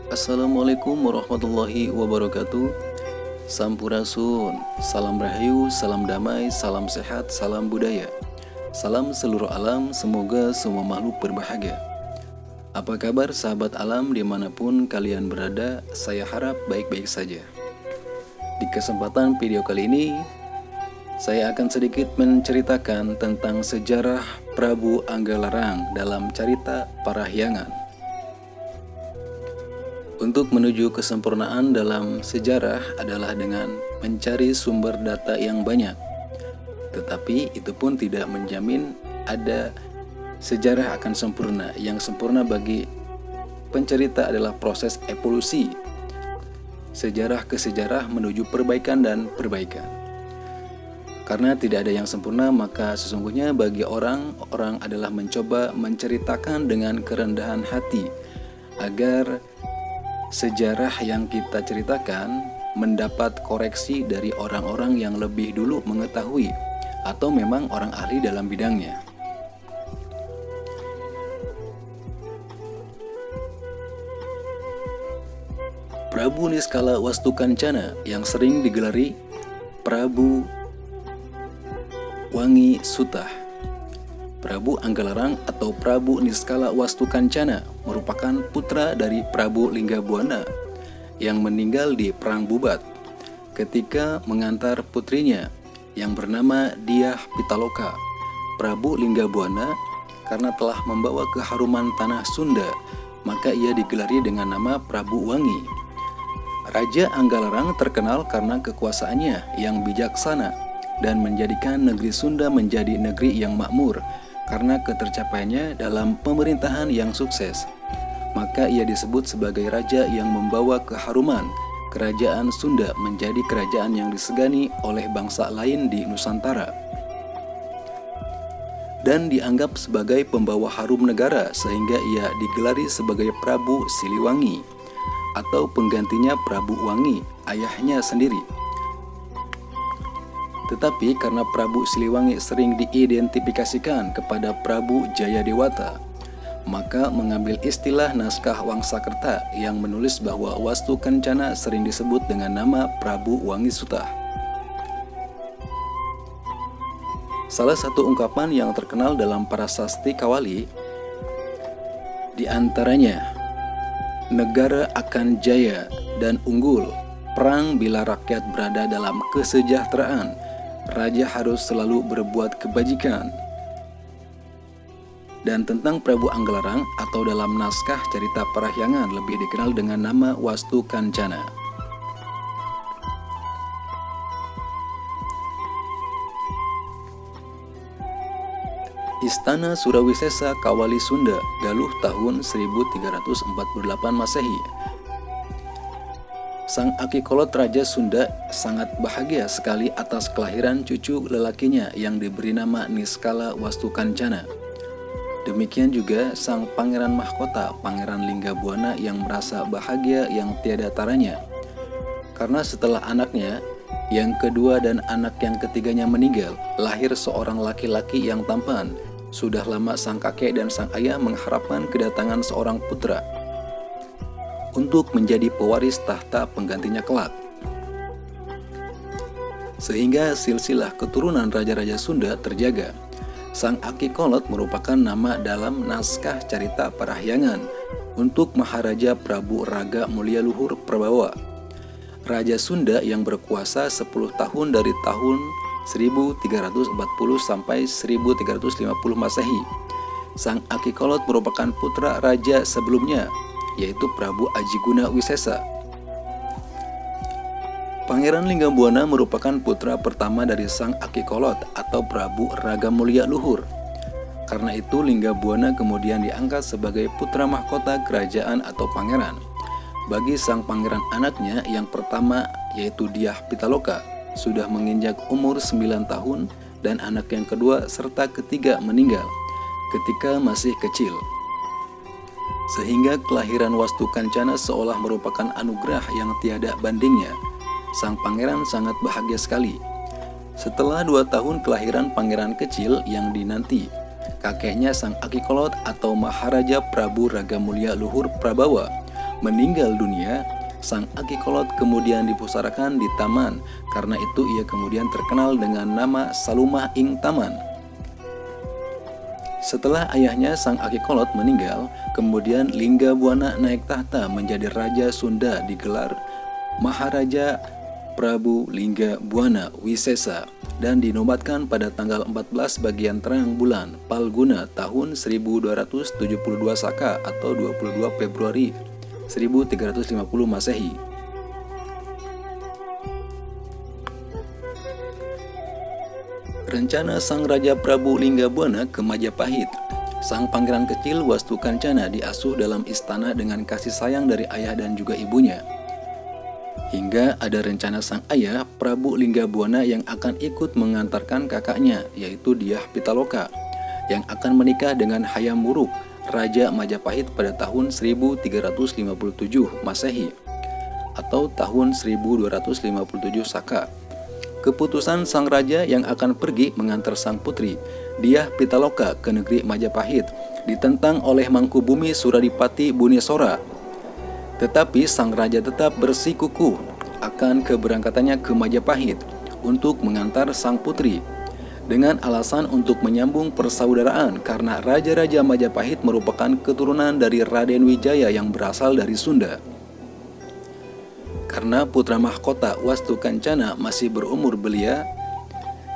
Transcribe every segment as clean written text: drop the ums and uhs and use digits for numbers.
Assalamualaikum warahmatullahi wabarakatuh. Sampurasun, salam rahayu, salam damai, salam sehat, salam budaya. Salam seluruh alam, semoga semua makhluk berbahagia. Apa kabar sahabat alam dimanapun kalian berada? Saya harap baik-baik saja. Di kesempatan video kali ini, saya akan sedikit menceritakan tentang sejarah Prabu Anggalarang dalam Carita Parahyangan. Untuk menuju kesempurnaan dalam sejarah adalah dengan mencari sumber data yang banyak. Tetapi itu pun tidak menjamin ada sejarah akan sempurna. Yang sempurna bagi pencerita adalah proses evolusi. Sejarah ke sejarah menuju perbaikan dan perbaikan. Karena tidak ada yang sempurna, maka sesungguhnya bagi orang adalah mencoba menceritakan dengan kerendahan hati agar sejarah yang kita ceritakan mendapat koreksi dari orang-orang yang lebih dulu mengetahui atau memang orang ahli dalam bidangnya. Prabu Niskala Wastukancana yang sering digelari Prabu Wangi Sutah. Prabu Anggalarang atau Prabu Niskala Wastukancana merupakan putra dari Prabu Linggabuana yang meninggal di Perang Bubat ketika mengantar putrinya yang bernama Dyah Pitaloka. Prabu Linggabuana karena telah membawa keharuman tanah Sunda, maka ia digelari dengan nama Prabu Wangi. Raja Anggalarang terkenal karena kekuasaannya yang bijaksana dan menjadikan negeri Sunda menjadi negeri yang makmur. Karena ketercapaiannya dalam pemerintahan yang sukses, maka ia disebut sebagai raja yang membawa keharuman kerajaan Sunda menjadi kerajaan yang disegani oleh bangsa lain di Nusantara dan dianggap sebagai pembawa harum negara, sehingga ia digelari sebagai Prabu Siliwangi atau penggantinya Prabu Wangi, ayahnya sendiri. Tetapi karena Prabu Siliwangi sering diidentifikasikan kepada Prabu Jayadewata, maka mengambil istilah naskah Wangsakerta yang menulis bahwa Wastukancana sering disebut dengan nama Prabu Wangi Sutah. Salah satu ungkapan yang terkenal dalam prasasti Kawali diantaranya, negara akan jaya dan unggul, perang bila rakyat berada dalam kesejahteraan. Raja harus selalu berbuat kebajikan. Dan tentang Prabu Anggalarang atau dalam naskah Carita Parahyangan lebih dikenal dengan nama Wastukancana. Istana Surawisesa Kawali Sunda, Galuh tahun 1348 Masehi. Sang Akikolot Raja Sunda sangat bahagia sekali atas kelahiran cucu lelakinya yang diberi nama Niskala Wastukancana. Demikian juga sang Pangeran Mahkota, Pangeran Linggabuana yang merasa bahagia yang tiada taranya. Karena setelah anaknya yang kedua dan anak yang ketiganya meninggal, lahir seorang laki-laki yang tampan. Sudah lama sang kakek dan sang ayah mengharapkan kedatangan seorang putra untuk menjadi pewaris tahta penggantinya kelak. Sehingga silsilah keturunan raja-raja Sunda terjaga. Sang Akikolot merupakan nama dalam naskah Carita Parahyangan untuk Maharaja Prabu Raga Mulia Luhur Prabawa, Raja Sunda yang berkuasa 10 tahun dari tahun 1340 sampai 1350 Masehi. Sang Akikolot merupakan putra raja sebelumnya, yaitu Prabu Ajiguna Wisesa. Pangeran Linggabuana merupakan putra pertama dari sang Akikolot atau Prabu Raga Mulia Luhur. Karena itu Linggabuana kemudian diangkat sebagai putra mahkota kerajaan atau pangeran. Bagi sang pangeran anaknya yang pertama yaitu Dyah Pitaloka sudah menginjak umur 9 tahun dan anak yang kedua serta ketiga meninggal ketika masih kecil. Sehingga kelahiran Wastukancana seolah merupakan anugerah yang tiada bandingnya. Sang pangeran sangat bahagia sekali. Setelah 2 tahun kelahiran pangeran kecil yang dinanti, kakeknya sang Akikolot atau Maharaja Prabu Raga Mulia Luhur Prabawa meninggal dunia, Sang Akikolot kemudian dipusarakan di taman. Karena itu ia kemudian terkenal dengan nama Salumah ing Taman. Setelah ayahnya Sang Akikolot meninggal, kemudian Linggabuana naik tahta menjadi Raja Sunda digelar Maharaja Prabu Linggabuana Wisesa dan dinobatkan pada tanggal 14 bagian terang bulan Palguna tahun 1272 Saka atau 22 Februari 1350 Masehi. Rencana Sang Raja Prabu Linggabuana ke Majapahit. Sang pangeran kecil Wastukancana diasuh dalam istana dengan kasih sayang dari ayah dan juga ibunya. Hingga ada rencana sang ayah Prabu Linggabuana yang akan ikut mengantarkan kakaknya, yaitu Dyah Pitaloka, yang akan menikah dengan Hayam Wuruk, Raja Majapahit pada tahun 1357 Masehi atau tahun 1257 Saka. Keputusan sang raja yang akan pergi mengantar sang putri Dyah Pitaloka ke negeri Majapahit ditentang oleh Mangkubumi Suradipati Bunisora. Tetapi sang raja tetap bersikukuh akan keberangkatannya ke Majapahit untuk mengantar sang putri dengan alasan untuk menyambung persaudaraan karena Raja-Raja Majapahit merupakan keturunan dari Raden Wijaya yang berasal dari Sunda. Karena putra mahkota Wastukancana masih berumur belia,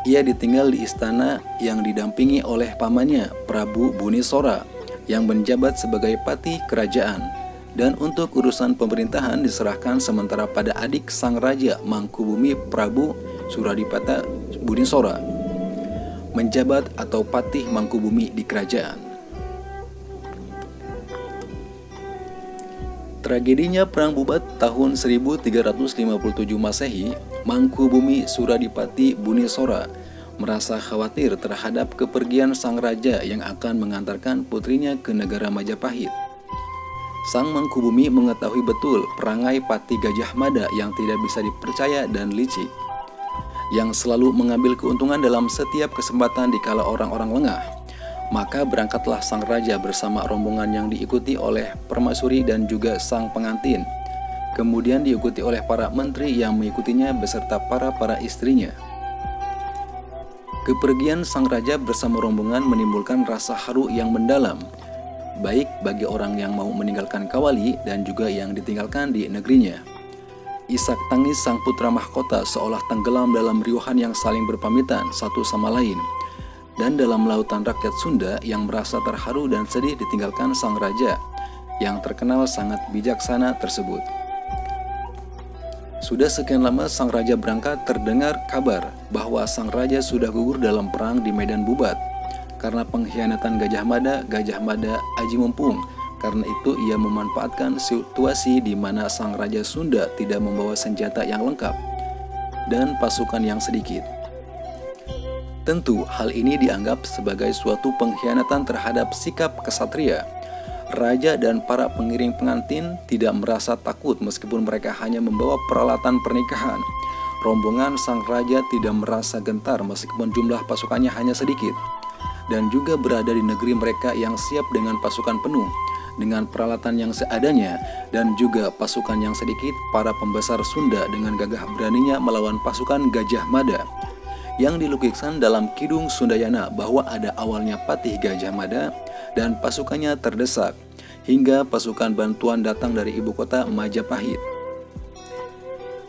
ia ditinggal di istana yang didampingi oleh pamannya Prabu Bunisora yang menjabat sebagai patih kerajaan. Dan untuk urusan pemerintahan diserahkan sementara pada adik sang raja Mangkubumi Prabu Suradipata Bunisora, menjabat atau patih Mangkubumi di kerajaan. Tragedinya Perang Bubat tahun 1357 Masehi, Mangkubumi Suradipati Bunisora merasa khawatir terhadap kepergian sang raja yang akan mengantarkan putrinya ke negara Majapahit. Sang Mangkubumi mengetahui betul perangai Patih Gajah Mada yang tidak bisa dipercaya dan licik, yang selalu mengambil keuntungan dalam setiap kesempatan dikala orang-orang lengah. Maka berangkatlah sang raja bersama rombongan yang diikuti oleh permaisuri dan juga sang pengantin. Kemudian diikuti oleh para menteri yang mengikutinya beserta para istrinya. Kepergian sang raja bersama rombongan menimbulkan rasa haru yang mendalam, baik bagi orang yang mau meninggalkan Kawali dan juga yang ditinggalkan di negerinya. Isak tangis sang putra mahkota seolah tenggelam dalam riuhan yang saling berpamitan satu sama lain. Dan dalam lautan rakyat Sunda yang merasa terharu dan sedih ditinggalkan sang raja yang terkenal sangat bijaksana tersebut. Sudah sekian lama sang raja berangkat, terdengar kabar bahwa sang raja sudah gugur dalam perang di medan Bubat karena pengkhianatan Gajah Mada aji mumpung. Karena itu ia memanfaatkan situasi di mana sang raja Sunda tidak membawa senjata yang lengkap dan pasukan yang sedikit. Tentu hal ini dianggap sebagai suatu pengkhianatan terhadap sikap kesatria. Raja dan para pengiring pengantin tidak merasa takut meskipun mereka hanya membawa peralatan pernikahan. Rombongan sang raja tidak merasa gentar meskipun jumlah pasukannya hanya sedikit, dan juga berada di negeri mereka yang siap dengan pasukan penuh, dengan peralatan yang seadanya, dan juga pasukan yang sedikit. Para pembesar Sunda dengan gagah beraninya melawan pasukan Gajah Mada, yang dilukiskan dalam Kidung Sundayana bahwa ada awalnya Patih Gajah Mada dan pasukannya terdesak, hingga pasukan bantuan datang dari ibu kota Majapahit.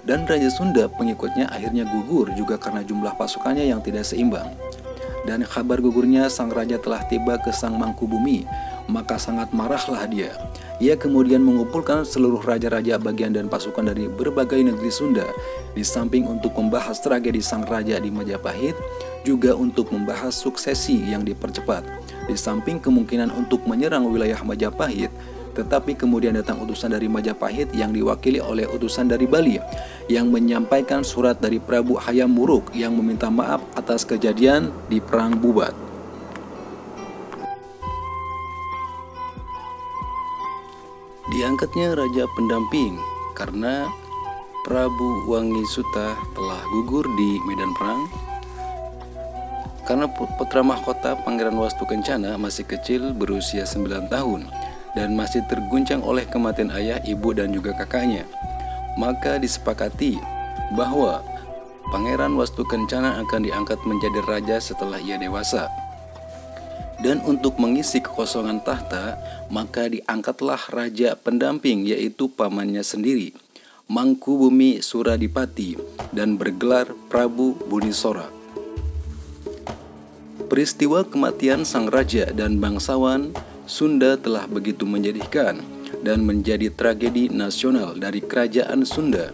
Dan Raja Sunda pengikutnya akhirnya gugur juga karena jumlah pasukannya yang tidak seimbang. Dan kabar gugurnya sang raja telah tiba ke sang Mangkubumi, maka sangat marahlah dia. Ia kemudian mengumpulkan seluruh raja-raja bagian dan pasukan dari berbagai negeri Sunda, di samping untuk membahas tragedi sang raja di Majapahit, juga untuk membahas suksesi yang dipercepat. Di samping kemungkinan untuk menyerang wilayah Majapahit, tetapi kemudian datang utusan dari Majapahit yang diwakili oleh utusan dari Bali yang menyampaikan surat dari Prabu Hayam Wuruk yang meminta maaf atas kejadian di Perang Bubat. Diangkatnya raja pendamping karena Prabu Wangi Suta telah gugur di medan perang. Karena putra mahkota Pangeran Wastukencana masih kecil berusia 9 tahun, dan masih terguncang oleh kematian ayah, ibu, dan juga kakaknya. Maka disepakati bahwa Pangeran Wastukencana akan diangkat menjadi raja setelah ia dewasa. Dan untuk mengisi kekosongan tahta, maka diangkatlah raja pendamping, yaitu pamannya sendiri, Mangkubumi Suradipati, dan bergelar Prabu Bunisora. Peristiwa kematian sang raja dan bangsawan Sunda telah begitu menyedihkan dan menjadi tragedi nasional dari kerajaan Sunda.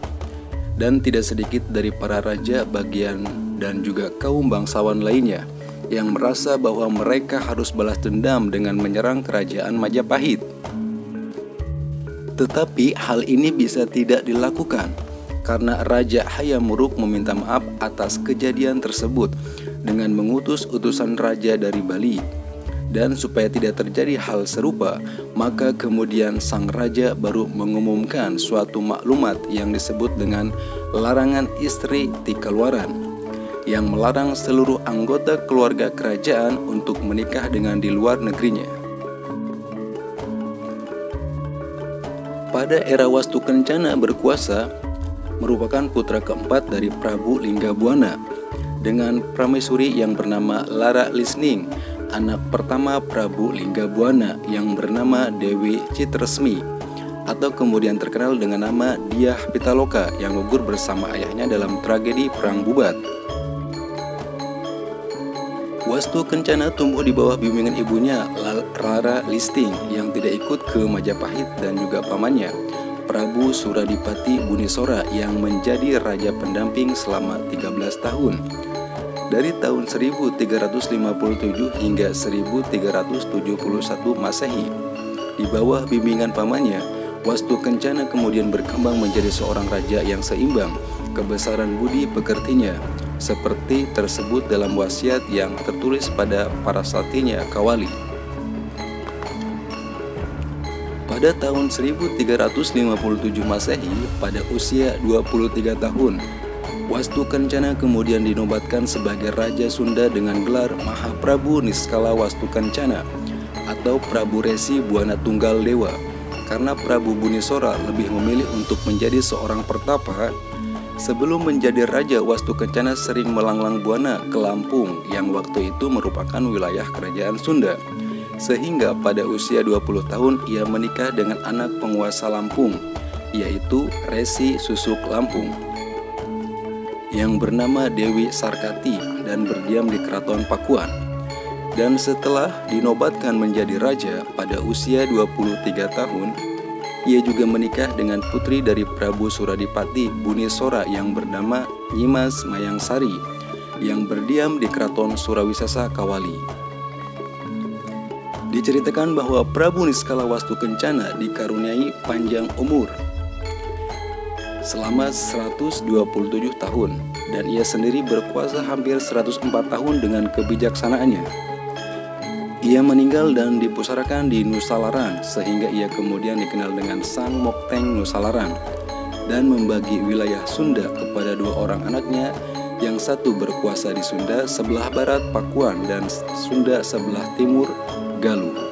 Dan tidak sedikit dari para raja bagian dan juga kaum bangsawan lainnya yang merasa bahwa mereka harus balas dendam dengan menyerang kerajaan Majapahit. Tetapi hal ini bisa tidak dilakukan karena Raja Hayam Wuruk meminta maaf atas kejadian tersebut dengan mengutus utusan raja dari Bali. Dan supaya tidak terjadi hal serupa, maka kemudian sang raja baru mengumumkan suatu maklumat yang disebut dengan Larangan Istri Tikaluaran, yang melarang seluruh anggota keluarga kerajaan untuk menikah dengan di luar negerinya. Pada era Wastukencana berkuasa, merupakan putra keempat dari Prabu Linggabuana dengan pramesuri yang bernama Lara Lisning, anak pertama Prabu Linggabuana yang bernama Dewi Citresmi, atau kemudian terkenal dengan nama Dyah Pitaloka yang gugur bersama ayahnya dalam tragedi Perang Bubat. Wastukencana tumbuh di bawah bimbingan ibunya Lara Listing yang tidak ikut ke Majapahit dan juga pamannya Prabu Suradipati Bunisora yang menjadi raja pendamping selama 13 tahun dari tahun 1357 hingga 1371 Masehi. Di bawah bimbingan pamannya, Wastukencana kemudian berkembang menjadi seorang raja yang seimbang kebesaran budi pekertinya, seperti tersebut dalam wasiat yang tertulis pada Parasatinya Kawali. Pada tahun 1357 Masehi, pada usia 23 tahun, Wastukencana kemudian dinobatkan sebagai Raja Sunda dengan gelar Mahaprabu Niskala Wastukencana atau Prabu Resi Buana Tunggal Dewa, karena Prabu Bunisora lebih memilih untuk menjadi seorang pertapa. Sebelum menjadi raja, Wastukencana sering melanglang buana ke Lampung yang waktu itu merupakan wilayah kerajaan Sunda. Sehingga pada usia 20 tahun ia menikah dengan anak penguasa Lampung, yaitu Resi Susuk Lampung, yang bernama Dewi Sarkati dan berdiam di Keraton Pakuan. Dan setelah dinobatkan menjadi raja pada usia 23 tahun, ia juga menikah dengan putri dari Prabu Suradipati Bunisora yang bernama Nyimas Mayangsari yang berdiam di Keraton Surawisasa Kawali. Diceritakan bahwa Prabu Niskala Wastukencana dikaruniai panjang umur selama 127 tahun dan ia sendiri berkuasa hampir 104 tahun dengan kebijaksanaannya. Ia meninggal dan dipusarakan di Nusalaran sehingga ia kemudian dikenal dengan Sang Mokteng Nusalaran dan membagi wilayah Sunda kepada dua orang anaknya, yang satu berkuasa di Sunda sebelah barat Pakuan dan Sunda sebelah timur Galuh.